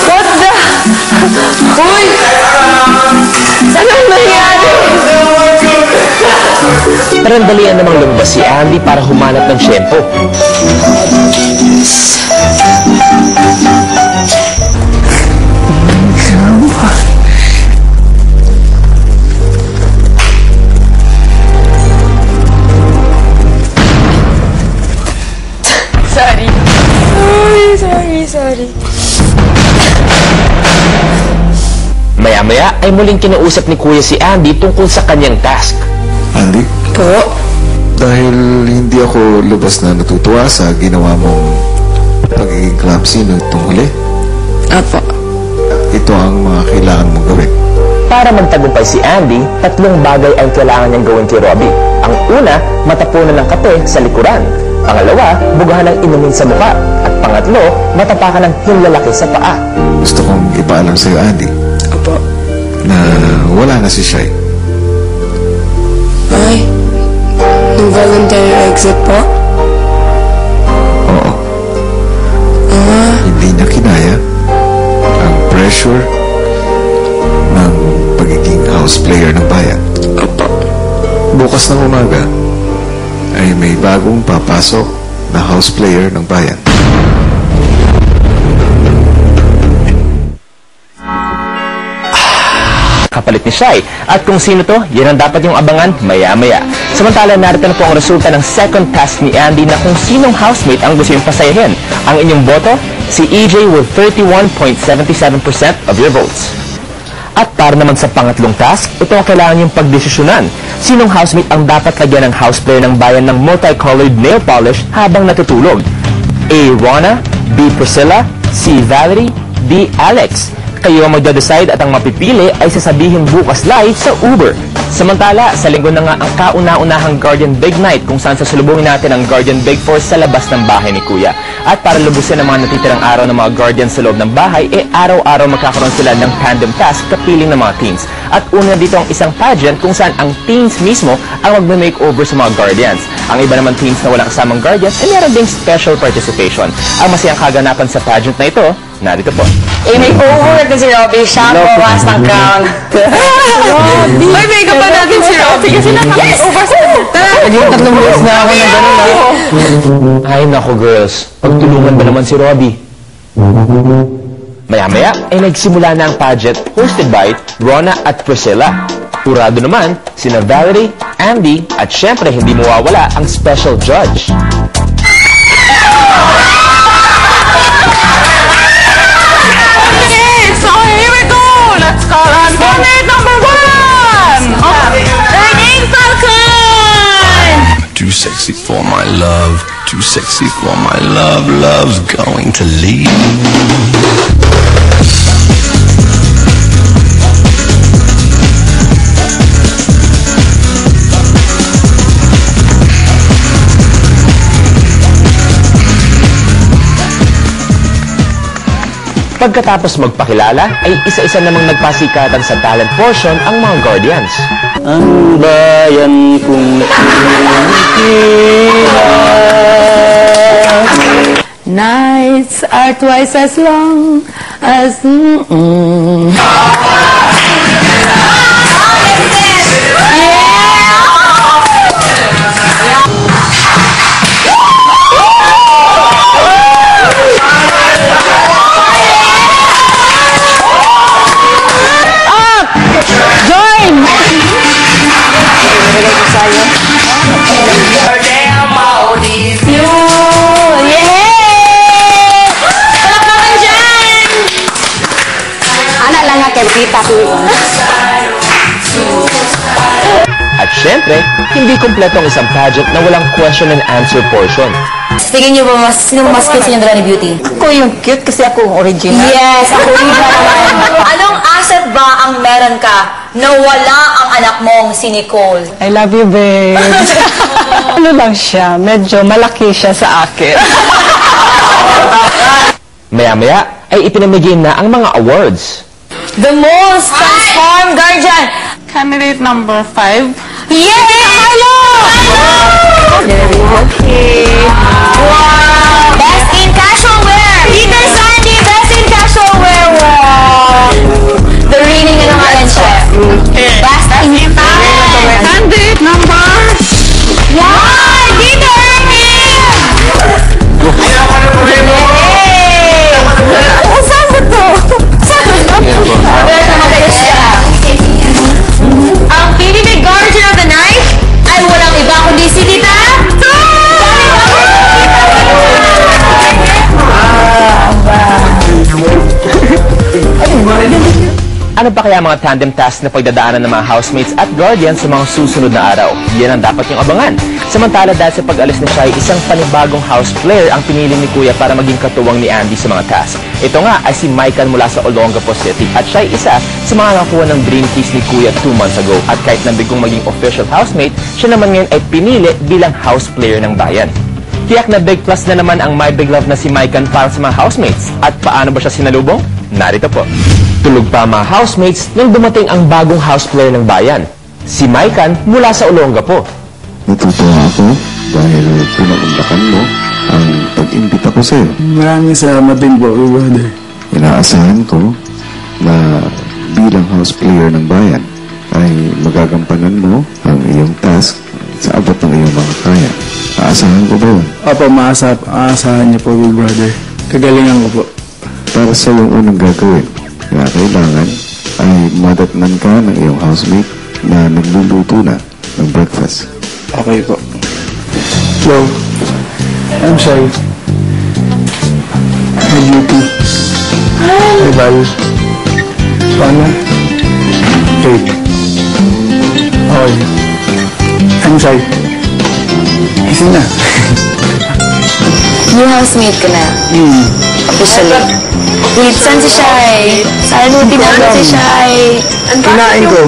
What the? Uy! Anong nangyari? Parandalian namang lumabas si Andy para humanap ng syempo. Sorry. Maya-maya ay muling kinausap ni Kuya si Andy tungkol sa kanyang task. Andy? Po? Dahil hindi ako lubos na natutuwa sa ginawa mong pagiging clumsy nitong huli, Apo. ito ang mga kailangan mong gawin. Para magtagumpay si Andy, 3 bagay ang kailangan niyang gawin kay Robbie. Ang una, matapunan ng kape sa likuran. Pangalawa, bugahan ng inumin sa mukha. At pangatlo, matapakan ng hinlalaki sa paa. Gusto kong ipaalam sa'yo, Andy, Apo. na wala na si Shai. Ay, voluntary exit po? Oo. Hindi niya kinaya ang pressure ng pagiging house player ng bayan. Apo. Bukas ng umaga ay may bagong papasok na house player ng bayan. Kapalit ni Shai. At kung sino to, yan ang dapat yung abangan maya-maya. Samantala, narito na po ang resulta ng second task ni Andy na kung sinong housemate ang gusto yung pasayahin. Ang inyong boto, si EJ with 31.77% of your votes. At para naman sa pangatlong task, ito ang kailangan yung pagdesisyonan. Sinong housemate ang dapat lagyan ng house player ng bayan ng multicolored nail polish habang natutulog? A. Rona, B. Priscilla, C. Valerie, D. Alex. Kayo ang magdadecide at ang mapipili ay sasabihin bukas live sa Uber. Samantala, sa linggo na nga ang kauna-unahang Guardian Big Night kung saan sasalubungin natin ang Guardian Big Force sa labas ng bahay ni Kuya. At para lubusin ang mga natitirang araw ng mga Guardians sa loob ng bahay, araw-araw magkakaroon sila ng tandem task kapiling ng mga teens. At una dito ang isang pageant kung saan ang teens mismo ang magme-makeover sa mga Guardians. Ang iba naman teens na walang kasamang Guardians ay meron ding special participation. Ang masayang kaganapan sa pageant na ito, narito po. I-makeover natin si Robbie. Siya ang bawas ng crown. May makeup pa natin si Robbie. Kasi nakaka-makeover sa tara. Naging 3 buwas na ako na gano'n. Ay, naku girls. Pagtulungan ba naman si Robbie? Maya-maya ay nagsimula na ang pageant hosted by Rona at Priscilla. Purado naman sina Valerie, Andy, at syempre hindi mawawala ang special judge. Let's call on winner number 1! Ernest Falcon! Too sexy for my love, too sexy for my love, love's going to leave. Pagkatapos magpakilala, ay isa-isa namang nagpasikatan sa talent portion ang mga Guardians. Ang bayan kong Nights are twice as long as... At syempre, hindi kumpleto ang isang pageant na walang question and answer portion. Tingin niyo ba sino mas cute sa inyo ni Beauty? Ako yung cute kasi ako yung original. Yes, ako yung naman. Anong asset ba ang meron ka na wala ang anak mong si Nicole? I love you, babe. Ano lang siya, medyo malaki siya sa akin. Maya-maya ay ipinamigay na ang mga awards. The most transformed guardian. Candidate number 5. Yay! Hello! Okay. Wow! Best in casual wear. Peter Sandy, best in casual Ano pa kaya mga tandem tasks na pagdadaanan ng mga housemates at guardians sa mga susunod na araw? Yan ang dapat yung abangan. Samantala dahil sa pag-alis ni Shai, isang panibagong house player ang pinili ni Kuya para maging katuwang ni Andy sa mga tasks. Ito nga ay si Michael mula sa Olongapo City at siya ay isa sa mga nakakuha ng dream kiss ni Kuya 2 months ago. At kahit nabigong maging official housemate, siya naman ngayon ay pinili bilang house player ng bayan. Tiyak na big plus na naman ang my big love na si Michael para sa mga housemates. At paano ba siya sinalubong? Narito po. Tulog pa mga housemates nang dumating ang bagong house player ng bayan, si Michael mula sa Olongapo. Natutuwa ako dahil pinaunlakan mo ang pag-imbita ko sa'yo. Maraming salamat din po, brother. Inaasahan ko na bilang house player ng bayan ay magagampanan mo ang iyong task sa abot ng iyong mga kaya. Aasahan ko ba yun? Opo, maasahan niyo po, brother. Kagalingan ko po. Para sa iyong unang gagawin, na kailangan ay madatnan ka ng iyong housemate na nagluluto na ng breakfast. Okay po. Hello. I'm Shai. My duty. Hi, Val. Paano? Kate. Okay. I'm Shai. Gising na. New housemate ka na. Officially. Wait, saan si Shai? Salutin natin si Shai. Kinain ko.